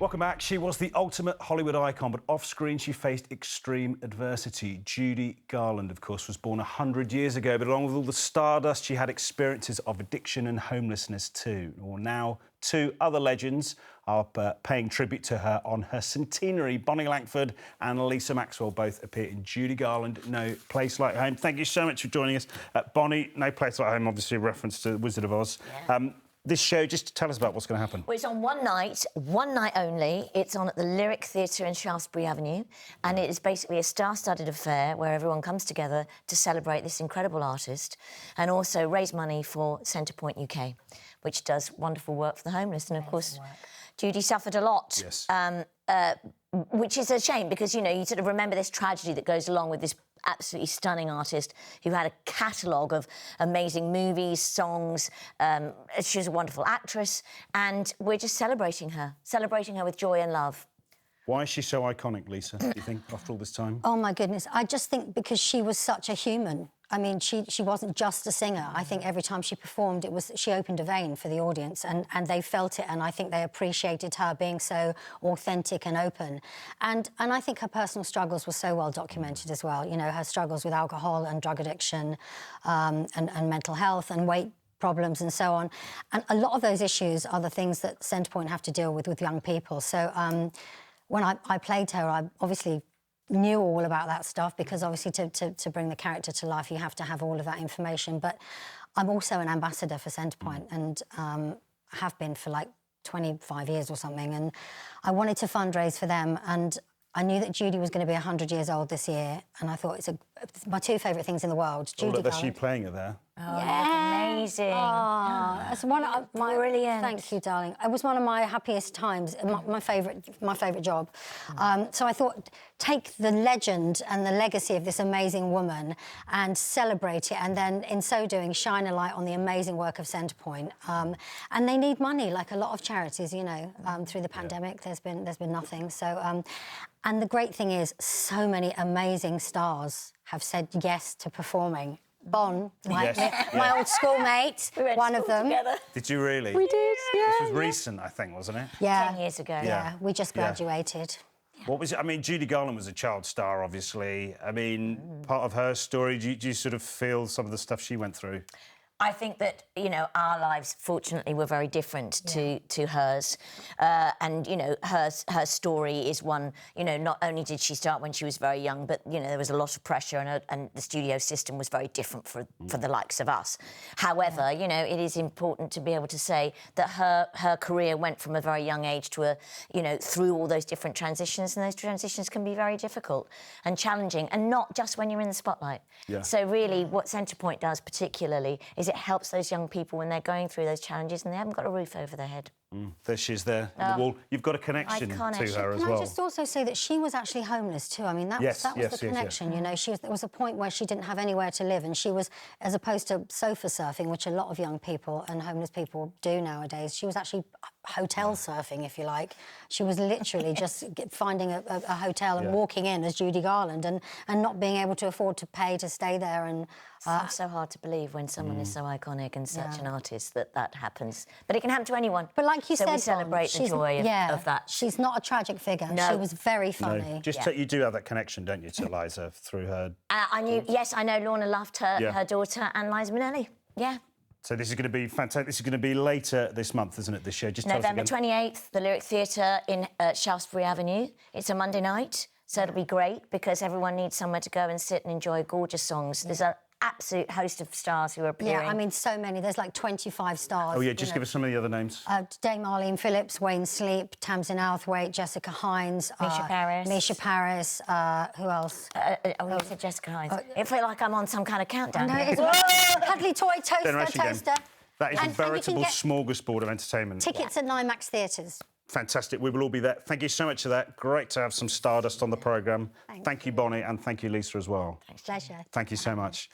Welcome back. She was the ultimate Hollywood icon, but off-screen she faced extreme adversity. Judy Garland, of course, was born 100 years ago, but along with all the stardust, she had experiences of addiction and homelessness too. Well, now, two other legends are paying tribute to her on her centenary. Bonnie Langford and Lisa Maxwell both appear in Judy Garland, No Place Like Home. Thank you so much for joining us. Bonnie, No Place Like Home, obviously a reference to The Wizard of Oz. Yeah. This show, just tell us about what's going to happen. Well, it's on one night only. It's on at the Lyric Theatre in Shaftesbury Avenue, and it is basically a star-studded affair where everyone comes together to celebrate this incredible artist and also raise money for Centrepoint UK, which does wonderful work for the homeless. And, of course, Judy suffered a lot. Yes. Which is a shame because, you know, you sort of remember this tragedy that goes along with this absolutely stunning artist who had a catalogue of amazing movies, songs. She's a wonderful actress, and we're just celebrating her with joy and love. Why is she so iconic, Lisa, do you think, after all this time? Oh, my goodness. I just think because she was such a human. I mean, she wasn't just a singer. I think every time she performed, she opened a vein for the audience and they felt it, and I think they appreciated her being so authentic and open. And I think her personal struggles were so well documented as well. You know, her struggles with alcohol and drug addiction and mental health and weight problems and so on. And a lot of those issues are the things that Centrepoint have to deal with young people. So when I played her, I obviously knew all about that stuff because obviously to bring the character to life, you have to have all of that information. But I'm also an ambassador for Centrepoint and have been for like 25 years or something. And I wanted to fundraise for them, and I knew that Judy was going to be 100 years old this year, and I thought it's my two favourite things in the world. Judy Garland. That's you playing her there. Oh, yeah. Amazing. Oh, that's one of my... Brilliant. Thank you, darling. It was one of my happiest times, my favourite job. So I thought, take the legend and the legacy of this amazing woman and celebrate it, and then, in so doing, shine a light on the amazing work of Centrepoint. And they need money, like a lot of charities, you know. Through the pandemic, there's been nothing. So, and the great thing is, so many amazing stars have said yes to performing. Bon, my old schoolmate, one of them. Together. Did you really? We did, yeah. This was recent, I think, wasn't it? Yeah. 10 years ago. Yeah, we just graduated. What was it? I mean, Judy Garland was a child star, obviously. I mean, part of her story, do you sort of feel some of the stuff she went through? I think that, you know, our lives, fortunately, were very different to hers. And, you know, her story is one, you know, not only did she start when she was very young, but, you know, there was a lot of pressure and the studio system was very different for the likes of us. However, you know, it is important to be able to say that her career went from a very young age to you know, through all those different transitions, and those transitions can be very difficult and challenging, and not just when you're in the spotlight. Yeah. So really, what Centrepoint does particularly is it helps those young people when they're going through those challenges and they haven't got a roof over their head. There she is there on the wall. You've got a connection Iconic. to her as Can well. I just also say that she was actually homeless too? I mean, that was the connection, you know. There was a point where she didn't have anywhere to live, and she was, as opposed to sofa surfing, which a lot of young people and homeless people do nowadays, she was actually hotel surfing, if you like. She was literally just finding a hotel and walking in as Judy Garland and not being able to afford to pay to stay there. And it's so hard to believe when someone is so iconic and such an artist that happens. But it can happen to anyone. But like you said, we celebrate the joy of that. She's not a tragic figure. No. She was very funny. No. Just you do have that connection, don't you, to Liza through her? I knew. Yes, I know. Lorna loved her daughter and Liza Minnelli. Yeah. So this is going to be fantastic. This is going to be later this month, isn't it? This show. Just November 28th, the Lyric Theatre in Shaftesbury Avenue. It's a Monday night, so it'll be great because everyone needs somewhere to go and sit and enjoy gorgeous songs. There's an absolute host of stars who are appearing. Yeah, I mean, so many. There's like 25 stars. Oh, yeah, just give us some of the other names. Dame Marlene Phillips, Wayne Sleep, Tamsin Outhwaite, Jessica Hines. Misha Paris. Who else? You said Jessica Hines. I feel like I'm on some kind of countdown. No, here. it's Cuddly Toy Toaster. That is a veritable smorgasbord of entertainment. Tickets at NIMAX Theatres. Fantastic. We will all be there. Thank you so much for that. Great to have some stardust on the programme. Thank you, Bonnie, and thank you, Lisa, as well. Pleasure. Thank you so much.